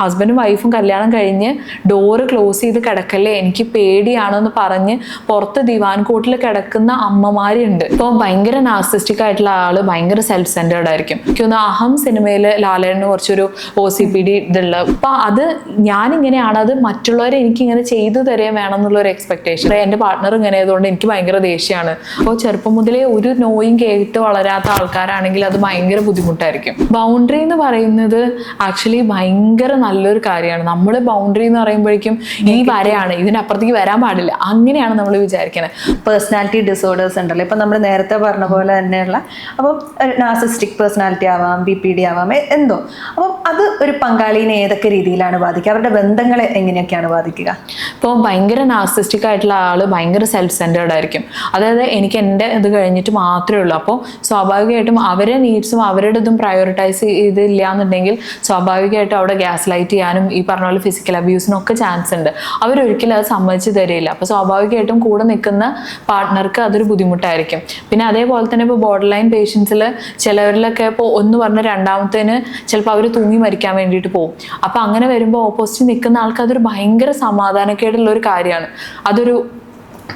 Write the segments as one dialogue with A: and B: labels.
A: ഹസ്ബൻഡും വൈഫും കല്യാണം കഴിഞ്ഞ് ഡോറ് ക്ലോസ് ചെയ്ത് കിടക്കല്ലേ, എനിക്ക് പേടിയാണെന്ന് പറഞ്ഞ് പുറത്ത് ദിവാൻ കോട്ടിൽ കിടക്കുന്ന അമ്മമാരുണ്ട്. ഇപ്പോൾ ഭയങ്കര നാർസിസ്റ്റിക് ആയിട്ടുള്ള ആള് ഭയങ്കര സെൽഫ് സെന്റേർഡ് ആയിരിക്കും. എനിക്കൊന്ന് അഹം സിനിമയിൽ ലാലേട്ടന് കുറച്ചൊരു OCPD ഇതുള്ള. അപ്പൊ അത് ഞാനിങ്ങനെയാണ്, അത് മറ്റുള്ളവരെ എനിക്കിങ്ങനെ ചെയ്തു തരുകയും വേണം എന്നുള്ള ഒരു എക്സ്പെക്ടേഷൻ. എൻ്റെ പാർട്ട്ണർ ഇങ്ങനെ ആയതുകൊണ്ട് എനിക്ക് ഭയങ്കര ദേഷ്യമാണ്. അപ്പോൾ ചെറുപ്പം മുതലേ ഒരു നോയും കേട്ട് വളരാത്ത ആൾക്കാരാണെങ്കിൽ അത് ഭയങ്കര ബുദ്ധിമുട്ടായിരിക്കും. ബൗണ്ടറി എന്ന് പറയുന്നത് ആക്ച്വലി ഭയങ്കര നല്ലൊരു കാര്യമാണ്. നമ്മൾ ബൗണ്ടറി എന്ന് പറയുമ്പോഴേക്കും ഈ വരെയാണ്, ഇതിനപ്പുറത്തേക്ക് വരാൻ പാടില്ല, അങ്ങനെയാണ് നമ്മൾ വിചാരിക്കുന്നത്.
B: പേഴ്സണാലിറ്റി ഡിസോർഡേഴ്സ് ഉണ്ടല്ലോ, ഇപ്പം നമ്മൾ നേരത്തെ പറഞ്ഞ പോലെ തന്നെയുള്ള, അപ്പം നാർസിസ്റ്റിക് പേഴ്സണാലിറ്റി ആവാം, BPD ആവാം, എന്തോ. അപ്പം അത് ഒരു പങ്കാളിനെ ഏതൊക്കെ രീതിയിലാണ് ബാധിക്കുക, അവരുടെ ബന്ധങ്ങളെ എങ്ങനെയൊക്കെയാണ് ബാധിക്കുക?
A: ഇപ്പോൾ ഭയങ്കര നാർസിസ്റ്റിക് ആയിട്ടുള്ള ആള് ഭയങ്കര സെൽഫ് സെന്റേർഡ് ആയിരിക്കും. അതായത് എനിക്ക് എൻ്റെ ഇത് കഴിഞ്ഞിട്ട് മാത്രമേ ഉള്ളൂ. അപ്പോൾ സ്വാഭാവികമായിട്ടും അവരെ നീഡ്സും അവരുടെ ഇതും പ്രയോറിറ്റൈസ് ചെയ്തില്ല എന്നുണ്ടെങ്കിൽ സ്വാഭാവികമായിട്ടും അവിടെ ഗ്യാസ് ലൈറ്റ് ചെയ്യാനും ഈ പറഞ്ഞ പോലെ ഫിസിക്കൽ അബ്യൂസിനും ഒക്കെ ചാൻസ് ഉണ്ട്. അവരൊരിക്കലും അത് സമ്മതിച്ച് തരില്ല. അപ്പോൾ സ്വാഭാവികമായിട്ടും കൂടെ നിൽക്കുന്ന പാർട്ട്ണർക്ക് അതൊരു ബുദ്ധിമുട്ടായിരിക്കും. പിന്നെ അതേപോലെ തന്നെ ഇപ്പോൾ ബോർഡർ ലൈൻ പേഷ്യൻസിൽ ചിലവരിലൊക്കെ ഇപ്പോൾ ഒന്ന് പറഞ്ഞ രണ്ടാമത്തേന് ചിലപ്പോൾ അവർ തൂങ്ങി മരിക്കാൻ വേണ്ടിയിട്ട് പോകും. അപ്പോൾ അങ്ങനെ വരുമ്പോൾ ഓപ്പോസിറ്റ് നിൽക്കുന്ന ആൾക്ക് അതൊരു ഭയങ്കര സമാധാനക്കേടുള്ള ഒരു കാര്യമാണ്, അതൊരു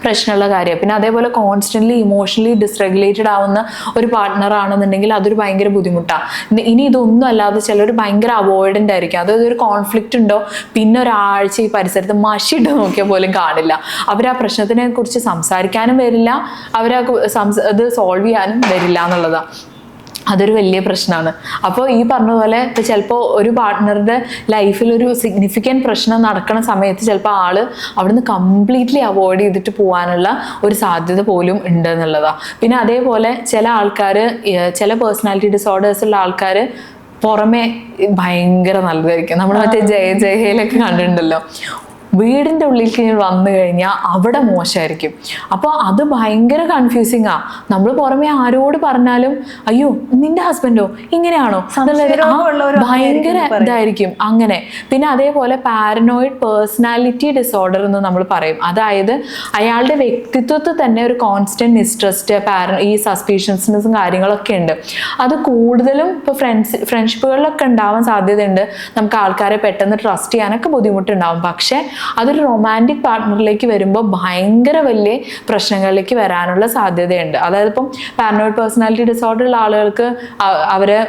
A: പ്രശ്നമുള്ള കാര്യം. പിന്നെ അതേപോലെ കോൺസ്റ്റന്റ്ലി ഇമോഷണലി ഡിസ്റെഗുലേറ്റഡ് ആവുന്ന ഒരു പാർട്ട്ണർ ആണെന്നുണ്ടെങ്കിൽ അതൊരു ഭയങ്കര ബുദ്ധിമുട്ടാണ്. ഇനി ഇതൊന്നും അല്ലാതെ ചിലർ ഭയങ്കര അവോയ്ഡൻ്റ് ആയിരിക്കും. അതായത് ഒരു കോൺഫ്ലിക്റ്റ് ഉണ്ടോ പിന്നെ ഒരാഴ്ച ഈ പരിസരത്ത് മഷിയിട്ട് നോക്കിയാൽ പോലും കാണില്ല. അവർ ആ പ്രശ്നത്തിനെ കുറിച്ച് സംസാരിക്കാനും വരില്ല, അത് സോൾവ് ചെയ്യാനും വരില്ല എന്നുള്ളതാണ്. അതൊരു വലിയ പ്രശ്നമാണ്. അപ്പോൾ ഈ പറഞ്ഞ പോലെ ഇപ്പോൾ ചിലപ്പോൾ ഒരു പാർട്ട്ണറുടെ ലൈഫിൽ ഒരു സിഗ്നിഫിക്കൻറ്റ് പ്രശ്നം നടക്കുന്ന സമയത്ത് ചിലപ്പോൾ ആള് അവിടുന്ന് കംപ്ലീറ്റ്ലി അവോയ്ഡ് ചെയ്തിട്ട് പോകാനുള്ള ഒരു സാധ്യത പോലും ഉണ്ട് എന്നുള്ളതാണ്. പിന്നെ അതേപോലെ ചില ആൾക്കാർ, ചില പേഴ്സണാലിറ്റി ഡിസോർഡേഴ്സ് ഉള്ള ആൾക്കാർ പുറമെ ഭയങ്കര നല്ലതായിരിക്കും. നമ്മൾ മറ്റേ ജയയിലൊക്കെ കണ്ടിട്ടുണ്ടല്ലോ, വീടിൻ്റെ ഉള്ളിലേക്ക് വന്നു കഴിഞ്ഞാൽ അവിടെ മോശമായിരിക്കും. അപ്പോൾ അത് ഭയങ്കര കൺഫ്യൂസിങ് ആ. നമ്മൾ പുറമെ ആരോട് പറഞ്ഞാലും അയ്യോ നിന്റെ ഹസ്ബൻഡോ ഇങ്ങനെയാണോ ഭയങ്കര ഇതായിരിക്കും അങ്ങനെ. പിന്നെ അതേപോലെ പാരനോയിഡ് പേഴ്സണാലിറ്റി ഡിസോർഡർ എന്ന് നമ്മൾ പറയും. അതായത് അയാളുടെ വ്യക്തിത്വത്തിൽ തന്നെ ഒരു കോൺസ്റ്റന്റ് മിസ്ട്രസ്റ്റ്, ഈ സസ്പീഷ്യസ്നെസ്സും കാര്യങ്ങളൊക്കെ ഉണ്ട്. അത് കൂടുതലും ഇപ്പോൾ ഫ്രണ്ട്ഷിപ്പുകളിലൊക്കെ ഉണ്ടാവാൻ സാധ്യതയുണ്ട്. നമുക്ക് ആൾക്കാരെ പെട്ടെന്ന് ട്രസ്റ്റ് ചെയ്യാനൊക്കെ ബുദ്ധിമുട്ടുണ്ടാവും. പക്ഷെ അതൊരു റൊമാൻറ്റിക് പാർട്ട്ണറിലേക്ക് വരുമ്പോൾ ഭയങ്കര വലിയ പ്രശ്നങ്ങളിലേക്ക് വരാനുള്ള സാധ്യതയുണ്ട്. അതായത് ഇപ്പം പാരനോയിഡ് പേഴ്സണാലിറ്റി ഡിസോർഡർ ഉള്ള ആളുകൾക്ക് അവരെ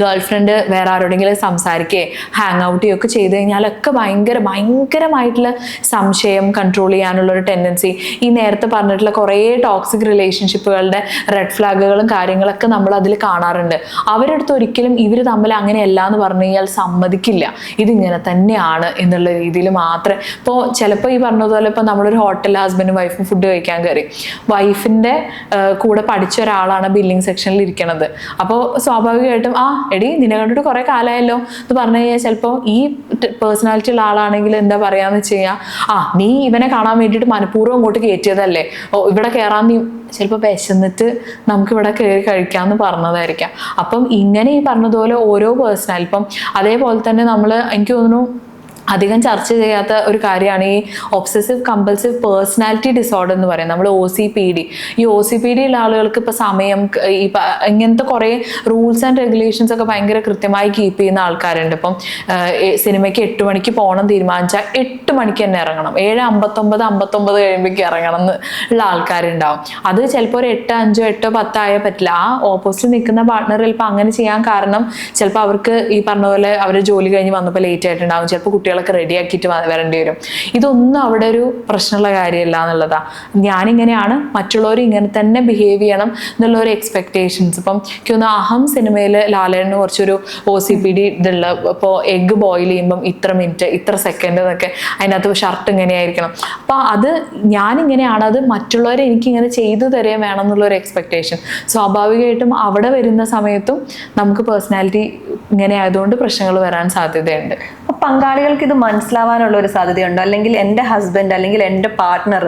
A: ഗേൾ ഫ്രണ്ട് വേറെ ആരോടെങ്കിലും സംസാരിക്കുകയോ ഹാങ് ഔട്ട് ചെയ്യുകയൊക്കെ ചെയ്ത് കഴിഞ്ഞാലൊക്കെ ഭയങ്കരമായിട്ടുള്ള സംശയം കൺട്രോൾ ചെയ്യാനുള്ളൊരു ടെൻഡൻസി, ഈ നേരത്തെ പറഞ്ഞിട്ടുള്ള കുറേ ടോക്സിക് റിലേഷൻഷിപ്പുകളുടെ റെഡ് ഫ്ലാഗുകളും കാര്യങ്ങളൊക്കെ നമ്മൾ അതിൽ കാണാറുണ്ട്. അവരുടെ അടുത്ത് ഒരിക്കലും ഇവർ തമ്മിൽ അങ്ങനെയല്ല എന്ന് പറഞ്ഞു കഴിഞ്ഞാൽ സമ്മതിക്കില്ല, ഇതിങ്ങനെ തന്നെയാണ് എന്നുള്ള രീതിയിൽ മാത്രമേ. ഇപ്പോൾ ചിലപ്പോൾ ഈ പറഞ്ഞതുപോലെ ഇപ്പോൾ നമ്മളൊരു ഹോട്ടലിൽ ഹസ്ബൻഡും വൈഫും ഫുഡ് കഴിക്കാൻ കയറി, വൈഫിൻ്റെ കൂടെ പഠിച്ച ഒരാളാണ് ബില്ലിംഗ് സെക്ഷനിൽ ഇരിക്കണത്. അപ്പോൾ സ്വാഭാവികമായിട്ടും എടി നിന്നെ കണ്ടിട്ട് കുറെ കാലമായല്ലോ എന്ന് പറഞ്ഞു കഴിഞ്ഞാൽ ചിലപ്പോൾ ഈ പേഴ്സണാലിറ്റി ഉള്ള ആളാണെങ്കിൽ എന്താ പറയാന്ന് വെച്ച് കഴിഞ്ഞാൽ നീ ഇവനെ കാണാൻ വേണ്ടിയിട്ട് മനഃപൂർവ്വം അങ്ങോട്ട് കയറ്റിയതല്ലേ, ഇവിടെ കയറാൻ നീ ചിലപ്പോൾ വിശന്നിട്ട് നമുക്കിവിടെ കയറി കഴിക്കാമെന്ന് പറഞ്ഞതായിരിക്കാം. അപ്പം ഇങ്ങനെ ഈ പറഞ്ഞതുപോലെ ഓരോ പേഴ്സണാലിറ്റി, ഇപ്പം അതേപോലെ തന്നെ നമ്മൾ എനിക്ക് തോന്നുന്നു അധികം ചർച്ച ചെയ്യാത്ത ഒരു കാര്യമാണ് ഈ ഒബ്സസീവ് കമ്പൾസീവ് പേഴ്സണാലിറ്റി ഡിസോർഡർ എന്ന് പറയുന്നത്, നമ്മൾ OCPD. ഈ OCPD ഉള്ള ആളുകൾക്ക് ഇപ്പോൾ സമയം ഇങ്ങനത്തെ കുറേ റൂൾസ് ആൻഡ് റെഗുലേഷൻസ് ഒക്കെ ഭയങ്കര കൃത്യമായി കീപ്പ് ചെയ്യുന്ന ആൾക്കാരുണ്ട്. ഇപ്പം സിനിമയ്ക്ക് 8 മണിക്ക് പോകണം തീരുമാനിച്ചാൽ 8 മണിക്ക് തന്നെ ഇറങ്ങണം, 7:59 കഴിയുമ്പോഴേക്ക് ഇറങ്ങണം എന്ന് ഉള്ള ആൾക്കാരുണ്ടാവും. അത് ചിലപ്പോൾ ഒരു 8, 5, 8, 10 ആയാൽ പറ്റില്ല. ആ ഓപ്പോസിറ്റ് നിൽക്കുന്ന പാർട്ട്ണർ ചിലപ്പോൾ അങ്ങനെ ചെയ്യാൻ കാരണം ചിലപ്പോൾ അവർക്ക് ഈ പറഞ്ഞ പോലെ അവർ ജോലി കഴിഞ്ഞ് വന്നപ്പോൾ ലേറ്റ് ആയിട്ടുണ്ടാവും, ചിലപ്പോൾ കുട്ടികളൊക്കെ റെഡിയാക്കിയിട്ട് വരേണ്ടി വരും. ഇതൊന്നും അവിടെ ഒരു പ്രശ്നമുള്ള കാര്യമല്ല എന്നുള്ളതാണ്. ഞാനിങ്ങനെയാണ്, മറ്റുള്ളവർ ഇങ്ങനെ തന്നെ ബിഹേവ് ചെയ്യണം എന്നുള്ള ഒരു എക്സ്പെക്ടേഷൻസ്. ഇപ്പം എനിക്കൊന്ന് അഹം സിനിമയിൽ ലാലേട്ടന് കുറച്ചൊരു OCPD ഇതുള്ള, ഇപ്പോൾ എഗ്ഗ് ബോയിൽ ചെയ്യുമ്പം ഇത്ര മിനിറ്റ് ഇത്ര സെക്കൻഡ് എന്നൊക്കെ അതിനകത്ത് ഷർട്ട് ഇങ്ങനെയായിരിക്കണം. അപ്പോൾ അത് ഞാനിങ്ങനെയാണ്, അത് മറ്റുള്ളവരെ എനിക്കിങ്ങനെ ചെയ്തു തരുകയും വേണം എന്നുള്ളൊരു എക്സ്പെക്ടേഷൻ. സ്വാഭാവികമായിട്ടും അവിടെ വരുന്ന സമയത്തും നമുക്ക് പേഴ്സണാലിറ്റി ഇങ്ങനെ ആയതുകൊണ്ട് പ്രശ്നങ്ങൾ വരാൻ സാധ്യതയുണ്ട്.
B: പങ്കാളികൾക്ക് ഇത് മനസ്സിലാവാനുള്ള ഒരു സാധ്യതയുണ്ടോ? അല്ലെങ്കിൽ എൻ്റെ ഹസ്ബൻഡ് അല്ലെങ്കിൽ എൻ്റെ പാർട്ട്ണർ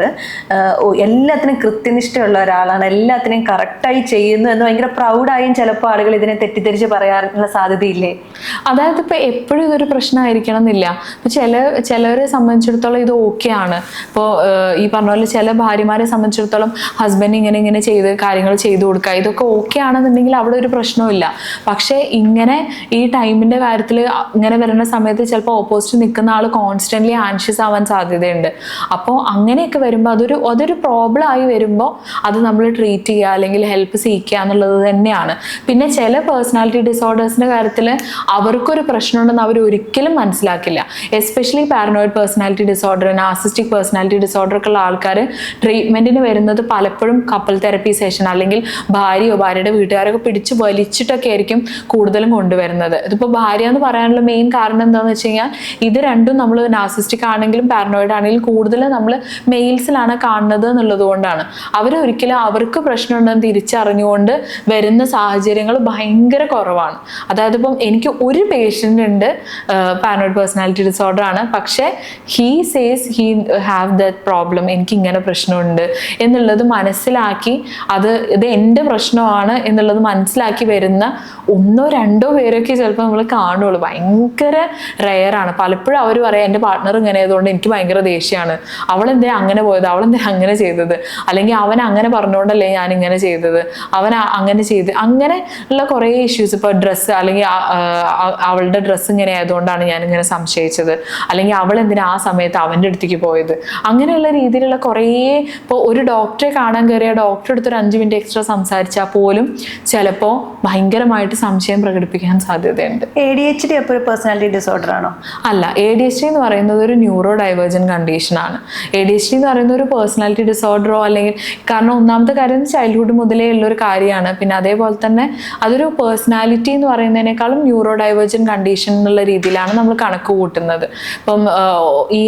B: എല്ലാത്തിനും കൃത്യനിഷ്ഠയുള്ള ഒരാളാണ്, എല്ലാത്തിനെയും കറക്റ്റായി ചെയ്യുന്നു എന്ന് ഭയങ്കര പ്രൗഡായും ചിലപ്പോൾ ആളുകൾ ഇതിനെ തെറ്റിദ്ധരിച്ച് പറയാനുള്ള സാധ്യതയില്ലേ?
A: അതായത് ഇപ്പോൾ എപ്പോഴും ഇതൊരു പ്രശ്നമായിരിക്കണം എന്നില്ല. ഇപ്പോൾ ചിലവരെ സംബന്ധിച്ചിടത്തോളം ഇത് ഓക്കെയാണ്. ഇപ്പോൾ ഈ പറഞ്ഞ പോലെ ചില ഭാര്യമാരെ സംബന്ധിച്ചിടത്തോളം ഹസ്ബൻഡ് ഇങ്ങനെ ചെയ്ത് കാര്യങ്ങൾ ചെയ്തു കൊടുക്കുക, ഇതൊക്കെ ഓക്കെ ആണെന്നുണ്ടെങ്കിൽ അവിടെ ഒരു പ്രശ്നമില്ല. പക്ഷേ ഇങ്ങനെ ഈ ടൈമിൻ്റെ കാര്യത്തിൽ ഇങ്ങനെ വരുന്ന സമയത്ത് ചിലപ്പോൾ ഓപ്പോസിറ്റ് നിൽക്കുന്ന ആൾ കോൺസ്റ്റന്റ്ലി ആൻഷ്യസ് ആവാൻ സാധ്യതയുണ്ട്. അപ്പോൾ അങ്ങനെയൊക്കെ വരുമ്പോൾ അതൊരു പ്രോബ്ലം ആയി വരുമ്പോൾ അത് നമ്മൾ ട്രീറ്റ് ചെയ്യുക അല്ലെങ്കിൽ ഹെൽപ്പ് സീക്കുക എന്നുള്ളത് തന്നെയാണ്. പിന്നെ ചില പേഴ്സണാലിറ്റി ഡിസോർഡേഴ്സിന്റെ കാര്യത്തിൽ അവർക്കൊരു പ്രശ്നമുണ്ടെന്ന് അവർ ഒരിക്കലും മനസ്സിലാക്കില്ല. Especially paranoid personality disorder, narcissistic personality disorder ഒക്കെ ഉള്ള ആൾക്കാർ ട്രീറ്റ്മെന്റിന് വരുന്നത് പലപ്പോഴും കപ്പിൾ തെറപ്പി സെഷൻ അല്ലെങ്കിൽ ഭാര്യയുടെ വീട്ടുകാരൊക്കെ പിടിച്ച് വലിച്ചിട്ടൊക്കെ ആയിരിക്കും കൂടുതലും കൊണ്ടുവരുന്നത്. ഇതിപ്പോൾ ഭാര്യ എന്ന് പറയാനുള്ള മെയിൻ കാരണം എന്താണെന്ന് വെച്ച് കഴിഞ്ഞാൽ ഇത് രണ്ടും നമ്മൾ നാർസിസ്റ്റിക് ആണെങ്കിലും പാരനോയിഡ് ആണെങ്കിലും കൂടുതൽ നമ്മൾ മെയിൽസിലാണ് കാണുന്നത് എന്നുള്ളത് കൊണ്ടാണ്. അവരൊരിക്കലും അവർക്ക് പ്രശ്നമുണ്ടെന്ന് തിരിച്ചറിഞ്ഞുകൊണ്ട് വരുന്ന സാഹചര്യങ്ങൾ ഭയങ്കര കുറവാണ്. അതായത് ഇപ്പം എനിക്ക് ഒരു പേഷ്യൻ്റ് ഉണ്ട് പാരനോയിഡ് പേഴ്സണാലിറ്റി ഡിസോർഡർ ആണ്, പക്ഷേ he says he have that problem, എനിക്ക് ഇങ്ങനെ പ്രശ്നമുണ്ട് എന്നുള്ളത് മനസ്സിലാക്കി ഇത് എൻ്റെ പ്രശ്നമാണ് എന്നുള്ളത് മനസ്സിലാക്കി വരുന്ന 1-2 പേരൊക്കെ ചിലപ്പോൾ നമ്മൾ കാണുള്ളൂ. ഭയങ്കര റെയറാണ്. പലപ്പോഴും അവർ പറയാം എൻ്റെ പാർട്ട്ണർ ഇങ്ങനെ ആയതുകൊണ്ട് എനിക്ക് ഭയങ്കര ദേഷ്യമാണ്, അവളെന്തേ അങ്ങനെ പോയത്, അവളെന്തേ അങ്ങനെ ചെയ്തത്, അല്ലെങ്കിൽ അവൻ അങ്ങനെ പറഞ്ഞുകൊണ്ടല്ലേ ഞാൻ ഇങ്ങനെ ചെയ്തത്, അവൻ അങ്ങനെ ചെയ്ത്, അങ്ങനെ ഉള്ള കുറേ ഇഷ്യൂസ്. ഇപ്പോൾ ഡ്രസ്സ്, അല്ലെങ്കിൽ അവളുടെ ഡ്രസ്സ് ഇങ്ങനെ ആയതുകൊണ്ടാണ് ഞാൻ ഇങ്ങനെ സംശയിച്ചത്, അല്ലെങ്കിൽ അവൾ എന്തിനാ ആ സമയത്ത് അവൻ്റെ അടുത്തേക്ക് പോയത്, അങ്ങനെയുള്ള രീതിയിലുള്ള കുറേ. ഇപ്പോൾ ഒരു ഡോക്ടറെ കാണാൻ കയറിയ ഡോക്ടറെ അടുത്തൊരു 5 മിനിറ്റ് എക്സ്ട്രാ സംസാരിച്ചാൽ പോലും ചിലപ്പോൾ ഭയങ്കരമായിട്ട് സംശയം പ്രകടിപ്പിക്കാൻ സാധ്യതയുണ്ട്.
B: ADHD അപ്പോൾ ഒരു പേഴ്സണാലിറ്റി ഡിസോർഡർ ആണോ?
A: അല്ല, ADHD എന്ന് പറയുന്നത് ഒരു ന്യൂറോ ഡൈവേർജൻ കണ്ടീഷനാണ്. ADHD എന്ന് പറയുന്നത് ഒരു പേഴ്സണാലിറ്റി ഡിസോർഡറോ അല്ലെങ്കിൽ, കാരണം ഒന്നാമത്തെ കാര്യം ചൈൽഡ്ഹുഡ് മുതലേ ഉള്ളൊരു കാര്യമാണ്. പിന്നെ അതേപോലെ തന്നെ അതൊരു പേഴ്സണാലിറ്റി എന്ന് പറയുന്നതിനേക്കാളും ന്യൂറോ ഡൈവേർജൻ കണ്ടീഷൻ എന്നുള്ള രീതിയിലാണ് നമ്മൾ കണക്ക് കൂട്ടുന്നത്. ഇപ്പം ഈ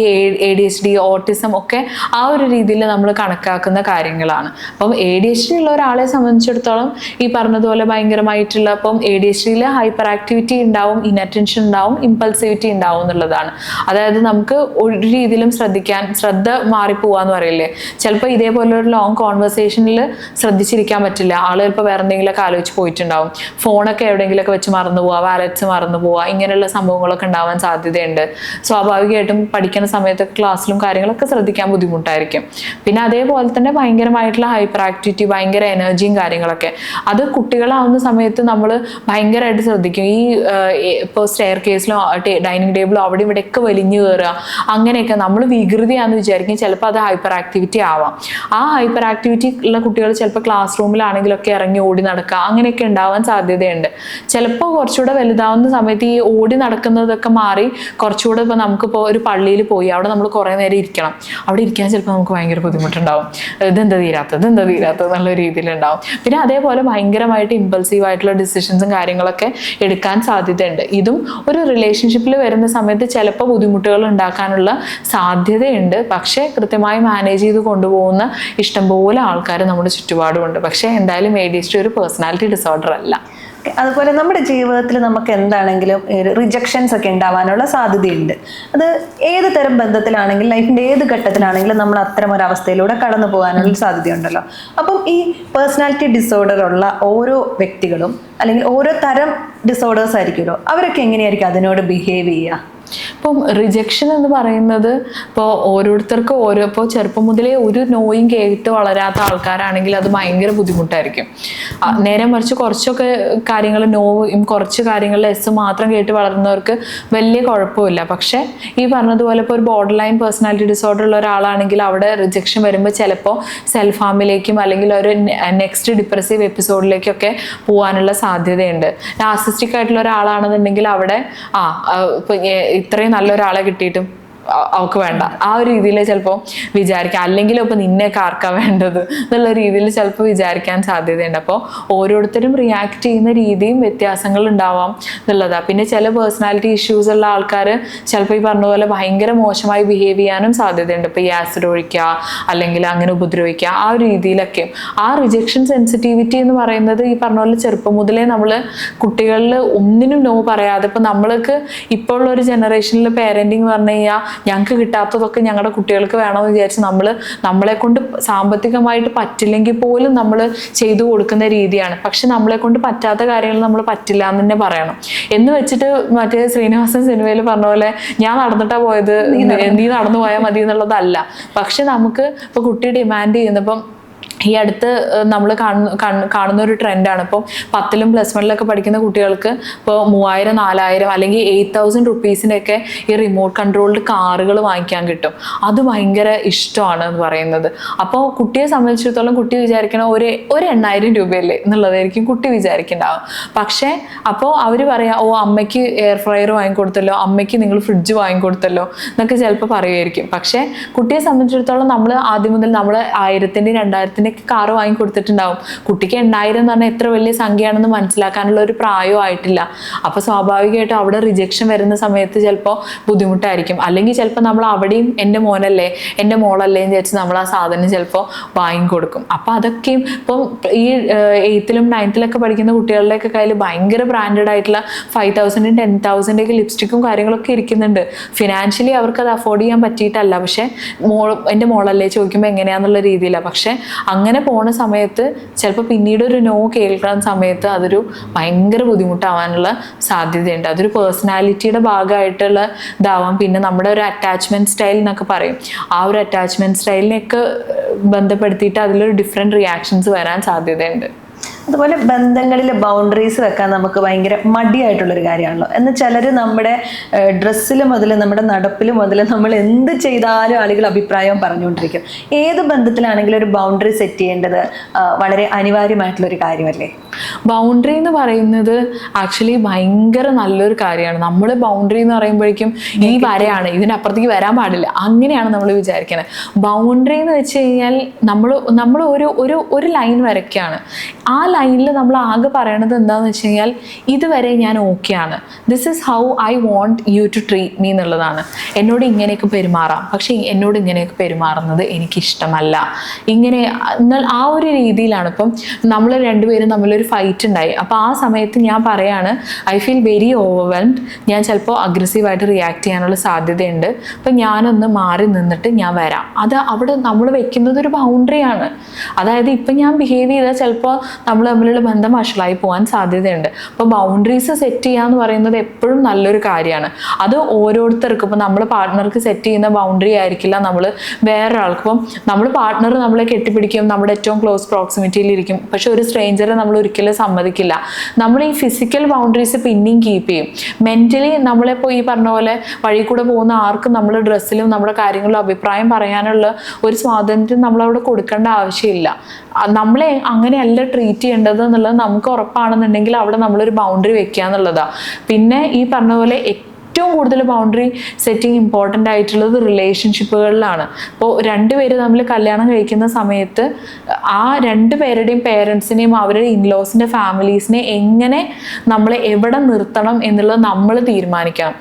A: ADHD, ഓട്ടിസം ഒക്കെ ആ ഒരു രീതിയിൽ നമ്മൾ കണക്കാക്കുന്ന കാര്യങ്ങളാണ്. അപ്പം ADHD ഉള്ള ഒരാളെ സംബന്ധിച്ചിടത്തോളം ഈ പറഞ്ഞതുപോലെ ഭയങ്കരമായിട്ടുള്ള, അപ്പം ADHDയിൽ ഹൈപ്പർ ആക്ടിവിറ്റി ഉണ്ടാവും, ഇൻഅറ്റൻഷൻ ഉണ്ടാവും, ഇമ്പൾസിവിറ്റി ഉണ്ടാവും എന്നുള്ളതാണ്. അതായത് നമുക്ക് ഒരു രീതിയിലും ശ്രദ്ധ മാറിപ്പോവാന്ന് പറയില്ലേ, ചിലപ്പോൾ ഇതേപോലെ ഒരു ലോങ് കോൺവെർസേഷനിൽ ശ്രദ്ധിച്ചിരിക്കാൻ പറ്റില്ല. ആൾ ചിലപ്പോൾ വേറെ എന്തെങ്കിലുമൊക്കെ ആലോചിച്ച് പോയിട്ടുണ്ടാവും, ഫോണൊക്കെ എവിടെയെങ്കിലുമൊക്കെ വെച്ച് മറന്നു പോവുക, വാലറ്റ്സ് മറന്നു പോവുക, ഇങ്ങനെയുള്ള സംഭവങ്ങളൊക്കെ ഉണ്ടാവാൻ സാധ്യതയുണ്ട്. സ്വാഭാവികമായിട്ടും പഠിക്കുന്ന സമയത്തൊക്കെ ക്ലാസ്സിലും കാര്യങ്ങളൊക്കെ ശ്രദ്ധിക്കാൻ ബുദ്ധിമുട്ടായിരിക്കും. പിന്നെ അതേപോലെ തന്നെ ഭയങ്കരമായിട്ടുള്ള ഹൈപ്പർ ആക്ടിവിറ്റി, ഭയങ്കര എനർജിയും കാര്യങ്ങളൊക്കെ, അത് കുട്ടികളാവുന്ന സമയത്ത് നമ്മൾ ഭയങ്കരമായിട്ട് ശ്രദ്ധിക്കും. ഈ ഇപ്പോൾ സ്റ്റെയർ കേസിലോ ഡൈനിങ് ടേബിളോ അവിടെ ഇവിടെയൊക്കെ വലിഞ്ഞു കയറുക, അങ്ങനെയൊക്കെ നമ്മൾ വികൃതിയാണെന്ന് വിചാരിക്കും, ചിലപ്പോൾ അത് ഹൈപ്പർ ആക്ടിവിറ്റി ആവാം. ആ ഹൈപ്പർ ആക്ടിവിറ്റി ഉള്ള കുട്ടികൾ ചിലപ്പോൾ ക്ലാസ് റൂമിലാണെങ്കിലൊക്കെ ഇറങ്ങി ഓടി നടക്കുക, അങ്ങനെയൊക്കെ ഉണ്ടാവാൻ സാധ്യതയുണ്ട്. ചിലപ്പോൾ കുറച്ചുകൂടെ വലുതാവുന്ന സമയത്ത് ഈ ഓടി നടക്കുന്നതൊക്കെ മാറി കുറച്ചുകൂടെ, ഇപ്പോൾ നമുക്കിപ്പോൾ ഒരു പള്ളിയിൽ പോയി അവിടെ നമ്മൾ കുറേ നേരം ഇരിക്കണം, അവിടെ ഇരിക്കാൻ ചിലപ്പോൾ നമുക്ക് ഭയങ്കര ബുദ്ധിമുട്ടുണ്ടാവും, ഇതെന്താ തീരാത്തത് എന്നുള്ള രീതിയിലുണ്ടാവും. പിന്നെ അതേപോലെ ഭയങ്കരമായിട്ട് ഇമ്പൾസീവ് ആയിട്ടുള്ള ഡിസിഷൻസും കാര്യങ്ങളൊക്കെ എടുക്കാൻ സാധ്യതയുണ്ട്. ഇതും ഒരു റിലേഷൻഷിപ്പിൽ വരുന്ന സമയത്ത് ചിലപ്പോൾ ബുദ്ധിമുട്ടുകൾ ഉണ്ടാക്കാനുള്ള സാധ്യതയുണ്ട്. പക്ഷേ കൃത്യമായി മാനേജ് ചെയ്ത് കൊണ്ടുപോകുന്ന ഇഷ്ടംപോലെ ആൾക്കാർ നമ്മുടെ ചുറ്റുപാടുമുണ്ട്. പക്ഷേ എന്തായാലും ADHD ഒരു പേഴ്സണാലിറ്റി ഡിസോർഡർ അല്ല.
B: അതുപോലെ നമ്മുടെ ജീവിതത്തിൽ നമുക്ക് എന്താണെങ്കിലും റിജക്ഷൻസ് ഒക്കെ ഉണ്ടാവാനുള്ള സാധ്യതയുണ്ട്. അത് ഏത് തരം ബന്ധത്തിലാണെങ്കിലും ലൈഫിൻ്റെ ഏത് ഘട്ടത്തിലാണെങ്കിലും നമ്മൾ അത്തരം ഒരു അവസ്ഥയിലൂടെ കടന്നു പോകാനുള്ള സാധ്യതയുണ്ടല്ലോ. അപ്പം ഈ പേഴ്സണാലിറ്റി ഡിസോർഡർ ഉള്ള ഓരോ വ്യക്തികളും അല്ലെങ്കിൽ ഓരോ തരം ഡിസോർഡേഴ്സ് ആയിരിക്കുമല്ലോ, അവരൊക്കെ എങ്ങനെയായിരിക്കും അതിനോട് ബിഹേവ് ചെയ്യുക?
A: ഇപ്പം റിജക്ഷൻ എന്ന് പറയുന്നത് ഇപ്പോൾ ഓരോരുത്തർക്കും ഇപ്പോൾ ചെറുപ്പം മുതലേ ഒരു നോയും കേട്ട് വളരാത്ത ആൾക്കാരാണെങ്കിൽ അത് ഭയങ്കര ബുദ്ധിമുട്ടായിരിക്കും. നേരെ മറിച്ച് കുറച്ചൊക്കെ കാര്യങ്ങൾ നോയും കുറച്ച് കാര്യങ്ങളിൽ എസ് മാത്രം കേട്ട് വളർന്നവർക്ക് വലിയ കുഴപ്പമില്ല. പക്ഷെ ഈ പറഞ്ഞതുപോലെ ഇപ്പോൾ ഒരു ബോർഡർ ലൈൻ പേഴ്സണാലിറ്റി ഡിസോർഡർ ഉള്ള ഒരാളാണെങ്കിൽ അവിടെ റിജക്ഷൻ വരുമ്പോൾ ചിലപ്പോൾ സെൽഫ് ഹാമിലേക്കും അല്ലെങ്കിൽ ഒരു നെക്സ്റ്റ് ഡിപ്രസീവ് എപ്പിസോഡിലേക്കൊക്കെ പോകാനുള്ള സാധ്യതയുണ്ട്. നാർസിസ്റ്റിക് ആയിട്ടുള്ള ഒരാളാണെന്നുണ്ടെങ്കിൽ അവിടെ ഇപ്പം ഇത്രയും നല്ലൊരാളെ കിട്ടിയിട്ടും അവൾക്ക് വേണ്ട, ആ ഒരു രീതിയിൽ ചിലപ്പോൾ വിചാരിക്കാം. അല്ലെങ്കിൽ ഇപ്പോൾ നിന്നെയൊക്കെ ആർക്കാ വേണ്ടത് എന്നുള്ള രീതിയിൽ ചിലപ്പോൾ വിചാരിക്കാൻ സാധ്യതയുണ്ട്. അപ്പോൾ ഓരോരുത്തരും റിയാക്ട് ചെയ്യുന്ന രീതിയും വ്യത്യാസങ്ങൾ ഉണ്ടാവാം എന്നുള്ളതാണ്. പിന്നെ ചില പേഴ്സണാലിറ്റി ഇഷ്യൂസ് ഉള്ള ആൾക്കാർ ചിലപ്പോൾ ഈ പറഞ്ഞ പോലെ ഭയങ്കര മോശമായി ബിഹേവ് ചെയ്യാനും സാധ്യതയുണ്ട്. ഇപ്പോൾ ഈ ആസിഡ് ഒഴിക്കുക അല്ലെങ്കിൽ അങ്ങനെ ഉപദ്രവിക്കുക, ആ ഒരു രീതിയിലൊക്കെ. ആ റിജക്ഷൻ സെൻസിറ്റിവിറ്റി എന്ന് പറയുന്നത് ഈ പറഞ്ഞ പോലെ ചെറുപ്പം മുതലേ നമ്മൾ കുട്ടികളിൽ ഒന്നിനും നോ പറയാതെ, ഇപ്പോൾ നമ്മൾക്ക് ഇപ്പോൾ ഉള്ള ഒരു ജനറേഷനിൽ പേരൻറ്റിങ് പറഞ്ഞു കഴിഞ്ഞാൽ ഞങ്ങൾക്ക് കിട്ടാത്തതൊക്കെ ഞങ്ങളുടെ കുട്ടികൾക്ക് വേണമെന്ന് വിചാരിച്ച് നമ്മളെ കൊണ്ട് സാമ്പത്തികമായിട്ട് പറ്റില്ലെങ്കിൽ പോലും നമ്മൾ ചെയ്തു കൊടുക്കുന്ന രീതിയാണ്. പക്ഷെ നമ്മളെ കൊണ്ട് പറ്റാത്ത കാര്യങ്ങൾ നമ്മൾ പറ്റില്ല എന്ന് തന്നെ പറയണം. എന്ന് വെച്ചിട്ട് മറ്റേ ശ്രീനിവാസൻ സിനിമയിൽ പറഞ്ഞ പോലെ ഞാൻ നടന്നിട്ടാ പോയത്, നീ നടന്നു പോയാൽ മതി എന്നുള്ളതല്ല. പക്ഷെ നമുക്ക് ഇപ്പോൾ കുട്ടി ഡിമാൻഡ് ചെയ്യുന്നപ്പം ഈ അടുത്ത് നമ്മൾ കാണുന്ന ഒരു ട്രെൻഡാണ്. ഇപ്പോൾ 10ലും +1 പഠിക്കുന്ന കുട്ടികൾക്ക് ഇപ്പോൾ 3000, 4000 അല്ലെങ്കിൽ 8000 റുപ്പീസിൻ്റെയൊക്കെ ഈ റിമോട്ട് കൺട്രോൾഡ് കാറുകൾ വാങ്ങിക്കാൻ കിട്ടും. അത് ഭയങ്കര ഇഷ്ടമാണ് എന്ന് പറയുന്നത്. അപ്പോൾ കുട്ടിയെ സംബന്ധിച്ചിടത്തോളം കുട്ടി വിചാരിക്കണം ഒരു 8000 രൂപയല്ലേ എന്നുള്ളതായിരിക്കും കുട്ടി വിചാരിക്കുന്നുണ്ടാവും. പക്ഷേ അപ്പോൾ അവർ പറയാം, ഓ അമ്മയ്ക്ക് എയർ ഫ്രയർ വാങ്ങിക്കൊടുത്തല്ലോ, അമ്മയ്ക്ക് നിങ്ങൾ ഫ്രിഡ്ജ് വാങ്ങിക്കൊടുത്തല്ലോ എന്നൊക്കെ ചിലപ്പോൾ പറയുമായിരിക്കും. പക്ഷേ കുട്ടിയെ സംബന്ധിച്ചിടത്തോളം നമ്മൾ ആദ്യം മുതൽ നമ്മൾ 1000-ൻ്റെയും 2000-ൻ്റെയും കാറ് വാങ്ങിക്കൊടുത്തിട്ടുണ്ടാവും. കുട്ടിക്ക് 8000 എന്ന് പറഞ്ഞാൽ എത്ര വലിയ സംഖ്യയാണെന്ന് മനസ്സിലാക്കാനുള്ള ഒരു പ്രായവും ആയിട്ടില്ല. അപ്പോൾ സ്വാഭാവികമായിട്ടും അവിടെ റിജക്ഷൻ വരുന്ന സമയത്ത് ചിലപ്പോൾ ബുദ്ധിമുട്ടായിരിക്കും. അല്ലെങ്കിൽ ചിലപ്പോൾ നമ്മൾ അവിടെയും എൻ്റെ മോനല്ലേ എൻ്റെ മോളല്ലേ എന്ന് വിചാരിച്ച് നമ്മൾ ആ സാധനം ചിലപ്പോൾ വാങ്ങിക്കൊടുക്കും. അപ്പോൾ അതൊക്കെയും ഇപ്പം ഈ 8ലും 9ത്തിലൊക്കെ പഠിക്കുന്ന കുട്ടികളുടെയൊക്കെ കയ്യിൽ ഭയങ്കര ബ്രാൻഡഡ് ആയിട്ടുള്ള 5000-ൻ്റെയും 10,000-ൻ്റെയൊക്കെ ലിപ്സ്റ്റിക്കും കാര്യങ്ങളൊക്കെ ഇരിക്കുന്നുണ്ട്. ഫിനാൻഷ്യലി അവർക്ക് അത് അഫോർഡ് ചെയ്യാൻ പറ്റിയിട്ടല്ല. പക്ഷേ എൻ്റെ മോളല്ലേ ചോദിക്കുമ്പോൾ എങ്ങനെയാണെന്നുള്ള രീതിയിലാണ്. പക്ഷേ അങ്ങനെ പോണ സമയത്ത് ചിലപ്പോൾ പിന്നീട് ഒരു നോ കേൾക്കുന്ന സമയത്ത് അതൊരു ഭയങ്കര ബുദ്ധിമുട്ടാവാനുള്ള സാധ്യതയുണ്ട്. അതൊരു പേഴ്സണാലിറ്റിയുടെ ഭാഗമായിട്ടുള്ള ഇതാവാം. പിന്നെ നമ്മുടെ ഒരു അറ്റാച്ച്മെന്റ് സ്റ്റൈൽ എന്നൊക്കെ പറയും. ആ ഒരു അറ്റാച്ച്മെന്റ് സ്റ്റൈലിനെയൊക്കെ ബന്ധപ്പെടുത്തിയിട്ട് അതിലൊരു ഡിഫറെൻറ്റ് റിയാക്ഷൻസ് വരാൻ സാധ്യതയുണ്ട്.
B: അതുപോലെ ബന്ധങ്ങളിൽ ബൗണ്ടറീസ് വെക്കാൻ നമുക്ക് ഭയങ്കര മടിയായിട്ടുള്ളൊരു കാര്യമാണല്ലോ. എന്നാൽ ചിലർ നമ്മുടെ ഡ്രസ്സിൽ മുതൽ നമ്മുടെ നടപ്പിൽ മുതൽ നമ്മൾ എന്ത് ചെയ്താലും ആളുകൾ അഭിപ്രായം പറഞ്ഞുകൊണ്ടിരിക്കും. ഏത് ബന്ധത്തിലാണെങ്കിലും ഒരു ബൗണ്ടറി സെറ്റ് ചെയ്യേണ്ടത് വളരെ അനിവാര്യമായിട്ടുള്ളൊരു കാര്യമല്ലേ?
A: ബൗണ്ടറി എന്ന് പറയുന്നത് ആക്ച്വലി ഭയങ്കര നല്ലൊരു കാര്യമാണ്. നമ്മൾ ബൗണ്ടറി എന്ന് പറയുമ്പോഴേക്കും ഈ വരയാണ്, ഇതിനപ്പുറത്തേക്ക് വരാൻ പാടില്ല, അങ്ങനെയാണ് നമ്മൾ വിചാരിക്കുന്നത്. ബൗണ്ടറി എന്ന് വെച്ച് കഴിഞ്ഞാൽ നമ്മൾ ഒരു ലൈൻ വരയ്ക്കുകയാണ്. ആ ലൈനിൽ നമ്മൾ ആകെ പറയണത് എന്താണെന്ന് വെച്ച് കഴിഞ്ഞാൽ ഇതുവരെ ഞാൻ ഓക്കെയാണ്, this is how I want you to treat me എന്നുള്ളതാണ്. എന്നോട് ഇങ്ങനെയൊക്കെ പെരുമാറാം, പക്ഷേ എന്നോട് ഇങ്ങനെയൊക്കെ പെരുമാറുന്നത് എനിക്കിഷ്ടമല്ല. ഇങ്ങനെ ആ ഒരു രീതിയിലാണ്. ഇപ്പം നമ്മൾ രണ്ടുപേരും തമ്മിലൊരു ഫൈറ്റ് ഉണ്ടായി. അപ്പോൾ ആ സമയത്ത് ഞാൻ പറയാണ് ഐ ഫീൽ വെരി ഓവർവെൽംഡ്, ഞാൻ ചിലപ്പോൾ അഗ്രസീവായിട്ട് റിയാക്ട് ചെയ്യാനുള്ള സാധ്യതയുണ്ട്, അപ്പം ഞാനൊന്ന് മാറി നിന്നിട്ട് ഞാൻ വരാം. അത് അവിടെ നമ്മൾ വെക്കുന്നത് ഒരു ബൗണ്ടറിയാണ്. അതായത് ഇപ്പം ഞാൻ ബിഹേവ് ചെയ്താൽ ചിലപ്പോൾ നമ്മൾ തമ്മിലുള്ള ബന്ധം വഷളായി പോകാൻ സാധ്യതയുണ്ട്. അപ്പോൾ ബൗണ്ടറീസ് സെറ്റ് ചെയ്യുക എന്ന് പറയുന്നത് എപ്പോഴും നല്ലൊരു കാര്യമാണ്. അത് ഓരോരുത്തർക്കും ഇപ്പം നമ്മൾ പാർട്ട്ണർക്ക് സെറ്റ് ചെയ്യുന്ന ബൗണ്ടറി ആയിരിക്കില്ല നമ്മൾ വേറൊരാൾക്ക്. ഇപ്പം നമ്മൾ പാർട്ട്ണർ നമ്മളെ കെട്ടിപ്പിടിക്കും, നമ്മുടെ ഏറ്റവും ക്ലോസ് പ്രോക്സിമിറ്റിയിൽ ഇരിക്കും, പക്ഷെ ഒരു സ്ട്രേഞ്ചറെ നമ്മൾ ഒരിക്കലും സമ്മതിക്കില്ല. നമ്മൾ ഈ ഫിസിക്കൽ ബൗണ്ടറീസ് പിന്നെയും കീപ്പ് ചെയ്യും. മെന്റലി നമ്മളിപ്പോൾ ഈ പറഞ്ഞ പോലെ വഴി കൂടെ പോകുന്ന ആർക്കും നമ്മൾ ഡ്രസ്സിലും നമ്മുടെ കാര്യങ്ങളിലും അഭിപ്രായം പറയാനുള്ള ഒരു സ്വാതന്ത്ര്യം നമ്മളവിടെ കൊടുക്കേണ്ട ആവശ്യമില്ല. നമ്മളെ അങ്ങനെയല്ല ട്രീറ്റ് ചെയ്യേണ്ടത് എന്നുള്ളത് നമുക്ക് ഉറപ്പാണെന്നുണ്ടെങ്കിൽ അവിടെ നമ്മളൊരു ബൗണ്ടറി വെക്കുക എന്നുള്ളതാണ്. പിന്നെ ഈ പറഞ്ഞ പോലെ ഏറ്റവും കൂടുതൽ ബൗണ്ടറി സെറ്റിംഗ് ഇമ്പോർട്ടൻ്റ് ആയിട്ടുള്ളത് റിലേഷൻഷിപ്പുകളിലാണ്. ഇപ്പോൾ രണ്ടുപേര് തമ്മിൽ കല്യാണം കഴിക്കുന്ന സമയത്ത് ആ രണ്ടുപേരുടെയും പേരൻസിനെയും അവരുടെ ഇൻലോസിൻ്റെ ഫാമിലീസിനെ എങ്ങനെ നമ്മൾ എവിടെ നിർത്തണം എന്നുള്ളത് നമ്മൾ തീരുമാനിക്കണം.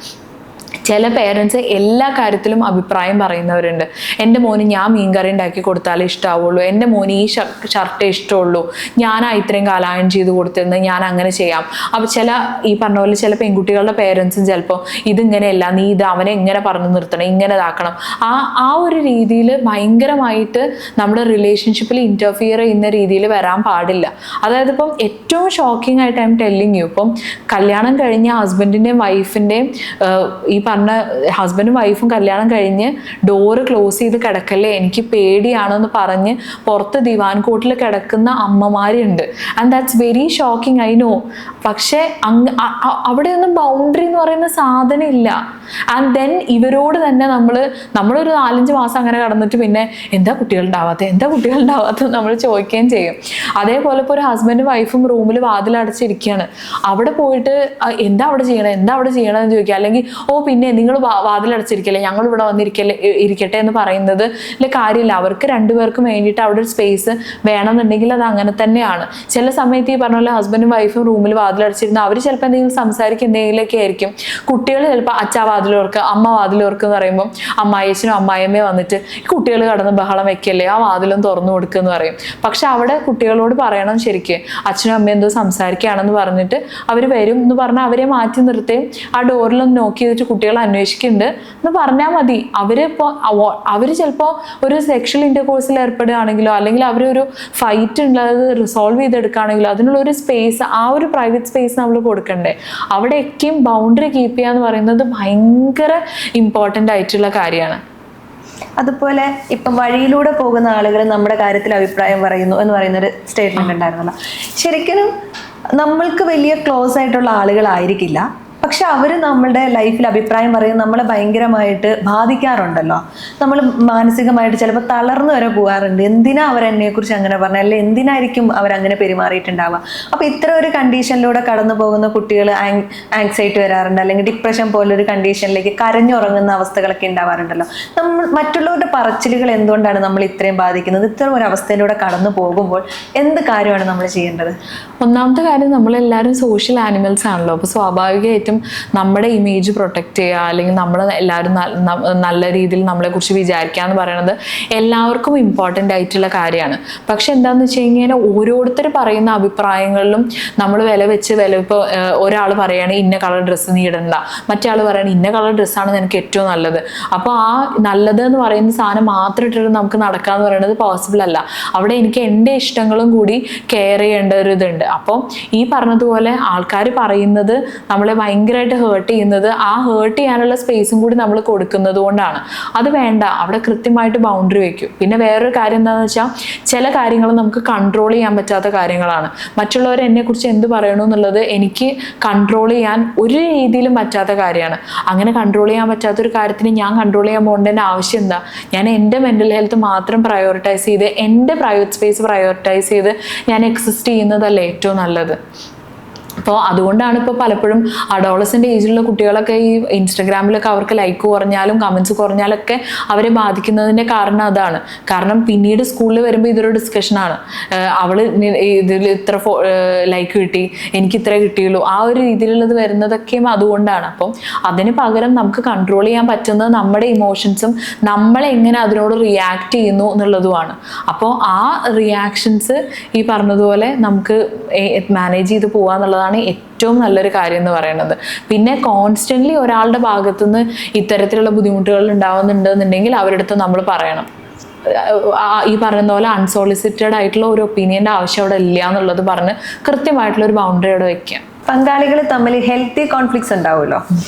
A: ചില പേരൻസ് എല്ലാ കാര്യത്തിലും അഭിപ്രായം പറയുന്നവരുണ്ട്. എൻ്റെ മോന് ഞാൻ മീൻകറി ഉണ്ടാക്കി കൊടുത്താലേ ഇഷ്ടമാവുള്ളൂ, എൻ്റെ മോന് ഈ ഷർട്ടേ ഇഷ്ടമുള്ളൂ, ഞാനാ ഇത്രയും കാലം അയൺ ചെയ്ത് കൊടുത്തിരുന്നത്, ഞാൻ അങ്ങനെ ചെയ്യാം. അപ്പോൾ ഈ പറഞ്ഞ പോലെ ചില പെൺകുട്ടികളുടെ പേരൻസും ചിലപ്പോൾ ഇതിങ്ങനെയല്ല, നീ ഇത് അവനെ ഇങ്ങനെ പറഞ്ഞു നിർത്തണം, ഇങ്ങനെ ഇതാക്കണം, ആ ഒരു രീതിയിൽ ഭയങ്കരമായിട്ട് നമ്മുടെ റിലേഷൻഷിപ്പിൽ ഇൻ്റർഫിയർ ചെയ്യുന്ന രീതിയിൽ വരാൻ പാടില്ല. അതായത് ഇപ്പം ഏറ്റവും ഷോക്കിംഗ് ആയിട്ട് ഐ എം ടെല്ലിങ് യു, ഇപ്പം കല്യാണം കഴിഞ്ഞ ഹസ്ബൻഡിൻ്റെയും വൈഫിൻ്റെയും ഈ പറഞ്ഞ ഹസ്ബൻഡും വൈഫും കല്യാണം കഴിഞ്ഞ് ഡോറ് ക്ലോസ് ചെയ്ത് കിടക്കല്ലേ, എനിക്ക് പേടിയാണെന്ന് പറഞ്ഞ് പുറത്ത് ദിവാൻ കോട്ടിൽ കിടക്കുന്ന അമ്മമാരുണ്ട്. And that's very shocking, I know. പക്ഷേ അവിടെയൊന്നും ബൗണ്ടറി എന്ന് പറയുന്ന സാധനം ഇല്ല. ആൻഡ് ദെൻ ഇവരോട് തന്നെ നമ്മളൊരു 4-5 മാസം അങ്ങനെ കടന്നിട്ട് പിന്നെ എന്താ കുട്ടികളുണ്ടാവാത്തത് നമ്മൾ ചോദിക്കുകയും ചെയ്യും. അതേപോലെ ഇപ്പോൾ ഒരു ഹസ്ബൻഡും വൈഫും റൂമിൽ വാതിലടച്ചിരിക്കുകയാണ്, അവിടെ പോയിട്ട് എന്താ അവിടെ ചെയ്യണമെന്ന് ചോദിക്കുക. അല്ലെങ്കിൽ പിന്നെ നിങ്ങൾ വാതിലടച്ചിരിക്കല്ലേ, ഞങ്ങൾ ഇവിടെ ഇരിക്കട്ടെ എന്ന് പറയുന്നത് കാര്യമില്ല. അവർക്ക് രണ്ടുപേർക്കും വേണ്ടിയിട്ട് അവിടെ ഒരു സ്പേസ് വേണമെന്നുണ്ടെങ്കിൽ അത് അങ്ങനെ തന്നെയാണ്. ചില സമയത്ത് ഈ പറഞ്ഞ പോലെ ഹസ്ബൻഡും വൈഫും റൂമിൽ വാതിലടച്ചിരുന്ന അവർ ചിലപ്പോൾ എന്തെങ്കിലും സംസാരിക്കുക എന്തെങ്കിലുമൊക്കെ ആയിരിക്കും. കുട്ടികൾ ചിലപ്പോൾ അച്ഛാ വാതിലോർക്ക് അമ്മ വാതിലോർക്ക് എന്ന് പറയുമ്പോൾ അമ്മായിച്ചനും അമ്മായിയമ്മയും വന്നിട്ട് കുട്ടികൾ കടന്ന് ബഹളം വെക്കല്ലേ, ആ വാതിലും തുറന്നു കൊടുക്കുമെന്ന് പറയും. പക്ഷെ അവിടെ കുട്ടികളോട് പറയണം ശരിക്കും അച്ഛനും അമ്മയും എന്തോ സംസാരിക്കുകയാണെന്ന് പറഞ്ഞിട്ട് അവർ വരും എന്ന് പറഞ്ഞാൽ അവരെ മാറ്റി നിർത്തുകയും ആ ഡോറിലൊന്ന് നോക്കി ചെയ്തിട്ട് കുട്ടികൾ അന്വേഷിക്കുന്നുണ്ട് എന്ന് പറഞ്ഞാൽ മതി. അവർ ചിലപ്പോൾ ഒരു സെക്ഷൽ ഇന്റർകോഴ്സിൽ ഏർപ്പെടുകയാണെങ്കിലോ അല്ലെങ്കിൽ അവരൊരു ഫൈറ്റ് ഉള്ളത് റിസോൾവ് ചെയ്തെടുക്കുകയാണെങ്കിലോ അതിനുള്ള ഒരു സ്പേസ്, ആ ഒരു പ്രൈവറ്റ് സ്പേസ് നമ്മൾ കൊടുക്കണ്ടേ. അവിടെയൊക്കെയും ബൗണ്ടറി കീപ്പ് ചെയ്യുക എന്ന് പറയുന്നത് ഭയങ്കര ഇമ്പോർട്ടൻ്റ് ആയിട്ടുള്ള കാര്യമാണ്.
B: അതുപോലെ ഇപ്പം വഴിയിലൂടെ പോകുന്ന ആളുകൾ നമ്മുടെ കാര്യത്തിൽ അഭിപ്രായം പറയുന്നു എന്ന് പറയുന്നൊരു സ്റ്റേറ്റ്മെന്റ് ഉണ്ടായിരുന്നല്ലോ. ശരിക്കും നമ്മൾക്ക് വലിയ ക്ലോസ് ആയിട്ടുള്ള ആളുകളായിരിക്കില്ല, പക്ഷെ അവർ നമ്മളുടെ ലൈഫിൽ അഭിപ്രായം പറയുന്നത് നമ്മളെ ഭയങ്കരമായിട്ട് ബാധിക്കാറുണ്ടല്ലോ. നമ്മൾ മാനസികമായിട്ട് ചിലപ്പോൾ തളർന്നു വരെ പോകാറുണ്ട്. എന്തിനാ അവരെന്നെക്കുറിച്ച് അങ്ങനെ പറഞ്ഞത്, അല്ലെങ്കിൽ എന്തിനായിരിക്കും അവരങ്ങനെ പെരുമാറിയിട്ടുണ്ടാവുക. അപ്പോൾ ഇത്ര ഒരു കണ്ടീഷനിലൂടെ കടന്നു പോകുന്ന കുട്ടികൾ ആങ്സൈറ്റി വരാറുണ്ട്, അല്ലെങ്കിൽ ഡിപ്രഷൻ പോലൊരു കണ്ടീഷനിലേക്ക് കരഞ്ഞുറങ്ങുന്ന അവസ്ഥകളൊക്കെ ഉണ്ടാവാറുണ്ടല്ലോ. നമ്മൾ മറ്റുള്ളവരുടെ പറച്ചിലുകൾ എന്തുകൊണ്ടാണ് നമ്മൾ ഇത്രയും ബാധിക്കുന്നത്? ഇത്തരം ഒരു അവസ്ഥയിലൂടെ കടന്നു പോകുമ്പോൾ എന്ത് കാര്യമാണ് നമ്മൾ ചെയ്യേണ്ടത്?
A: ഒന്നാമത്തെ കാര്യം, നമ്മളെല്ലാവരും സോഷ്യൽ ആനിമൽസ് ആണല്ലോ. അപ്പോൾ സ്വാഭാവികമായിട്ടും നമ്മുടെ ഇമേജ് പ്രൊട്ടക്റ്റ് ചെയ്യുക, അല്ലെങ്കിൽ നമ്മൾ എല്ലാവരും നല്ല രീതിയിൽ നമ്മളെക്കുറിച്ച് വിചാരിക്കുക എന്ന് പറയുന്നത് എല്ലാവർക്കും ഇമ്പോർട്ടൻ്റ് ആയിട്ടുള്ള കാര്യമാണ്. പക്ഷെ എന്താണെന്ന് വെച്ച് കഴിഞ്ഞാൽ ഓരോരുത്തർ പറയുന്ന അഭിപ്രായങ്ങളിലും നമ്മൾ ഇപ്പോൾ ഒരാൾ പറയുകയാണെങ്കിൽ ഇന്ന കളർ ഡ്രസ്സ് നീ ഇടണ്ട, മറ്റേ ആൾ പറയുകയാണെങ്കിൽ ഇന്ന കളർ ഡ്രസ്സാണ് നിനക്ക് ഏറ്റവും നല്ലത്. അപ്പോൾ ആ നല്ലത് എന്ന് പറയുന്ന സാധനം മാത്രം ഇട്ടിട്ട് നമുക്ക് നടക്കാന്ന് പറയുന്നത് പോസിബിൾ അല്ല. അവിടെ എനിക്ക് എൻ്റെ ഇഷ്ടങ്ങളും കൂടി കെയർ ചെയ്യേണ്ട ഒരു ഇതുണ്ട്. അപ്പോൾ ഈ പറഞ്ഞതുപോലെ ആൾക്കാർ പറയുന്നത് നമ്മളെ ഭയങ്കരമായിട്ട് ഹേർട്ട് ചെയ്യുന്നത്, ആ ഹേർട്ട് ചെയ്യാനുള്ള സ്പേസും കൂടി നമ്മൾ കൊടുക്കുന്നത് കൊണ്ടാണ്. അത് വേണ്ട, അവിടെ കൃത്യമായിട്ട് ബൗണ്ടറി വെക്കും. പിന്നെ വേറൊരു കാര്യം എന്താണെന്ന് വെച്ചാൽ, ചില കാര്യങ്ങൾ നമുക്ക് കൺട്രോൾ ചെയ്യാൻ പറ്റാത്ത കാര്യങ്ങളാണ്. മറ്റുള്ളവർ എന്നെക്കുറിച്ച് എന്ത് പറയണു എന്നുള്ളത് എനിക്ക് കൺട്രോൾ ചെയ്യാൻ ഒരു രീതിയിലും പറ്റാത്ത കാര്യമാണ്. അങ്ങനെ കൺട്രോൾ ചെയ്യാൻ പറ്റാത്തൊരു കാര്യത്തിന് ഞാൻ കൺട്രോൾ ചെയ്യാൻ പോകേണ്ടതിൻ്റെ ആവശ്യം എന്താ? ഞാൻ എൻ്റെ മെൻ്റൽ ഹെൽത്ത് മാത്രം പ്രയോറിറ്റൈസ് ചെയ്ത്, എൻ്റെ പ്രൈവറ്റ് സ്പേസ് പ്രയോറിറ്റൈസ് ചെയ്ത് ഞാൻ എക്സിസ്റ്റ് ചെയ്യുന്നതല്ലേ ഏറ്റവും നല്ലത്. അപ്പോൾ അതുകൊണ്ടാണ് ഇപ്പോൾ പലപ്പോഴും അഡോളസൻ്റ് ഏജിലുള്ള കുട്ടികളൊക്കെ ഈ ഇൻസ്റ്റഗ്രാമിലൊക്കെ അവർക്ക് ലൈക്ക് കുറഞ്ഞാലും കമൻസ് കുറഞ്ഞാലൊക്കെ അവരെ ബാധിക്കുന്നതിൻ്റെ കാരണം അതാണ്. കാരണം പിന്നീട് സ്കൂളിൽ വരുമ്പോൾ ഇതൊരു ഡിസ്കഷനാണ്. അവൾ ഇതിൽ ഇത്ര ലൈക്ക് കിട്ടി, എനിക്ക് ഇത്ര കിട്ടിയുള്ളൂ, ആ ഒരു രീതിയിലുള്ളത് വരുന്നതൊക്കെയും അതുകൊണ്ടാണ്. അപ്പം അതിന് പകരം നമുക്ക് കൺട്രോൾ ചെയ്യാൻ പറ്റുന്നത് നമ്മുടെ ഇമോഷൻസും നമ്മളെങ്ങനെ അതിനോട് റിയാക്ട് ചെയ്യുന്നു എന്നുള്ളതുമാണ്. അപ്പോൾ ആ റിയാക്ഷൻസ് ഈ പറഞ്ഞതുപോലെ നമുക്ക് മാനേജ് ചെയ്ത് പോകുക എന്നുള്ളതാണ് ഏറ്റവും നല്ലൊരു കാര്യം എന്ന് പറയുന്നത്. പിന്നെ കോൺസ്റ്റന്റ്ലി ഒരാളുടെ ഭാഗത്തുനിന്ന് ഇത്തരത്തിലുള്ള ബുദ്ധിമുട്ടുകൾ ഉണ്ടാവുന്നുണ്ടെന്നുണ്ടെങ്കിൽ അവരുടെ അടുത്ത് നമ്മൾ പറയണം. ഈ പറയുന്ന പോലെ അൺസോളിസിറ്റഡ് ആയിട്ടുള്ള ഒരു ഒപ്പീനിയൻ്റെ ആവശ്യം അവിടെ ഇല്ല എന്നുള്ളത് പറഞ്ഞ് കൃത്യമായിട്ടുള്ള ഒരു ബൗണ്ടറി അവിടെ വെക്കാം.
B: പങ്കാളികൾ തമ്മിൽ ഹെൽത്തി കോൺഫ്ലിക്ട്സ് ഉണ്ടാവുമല്ലോ.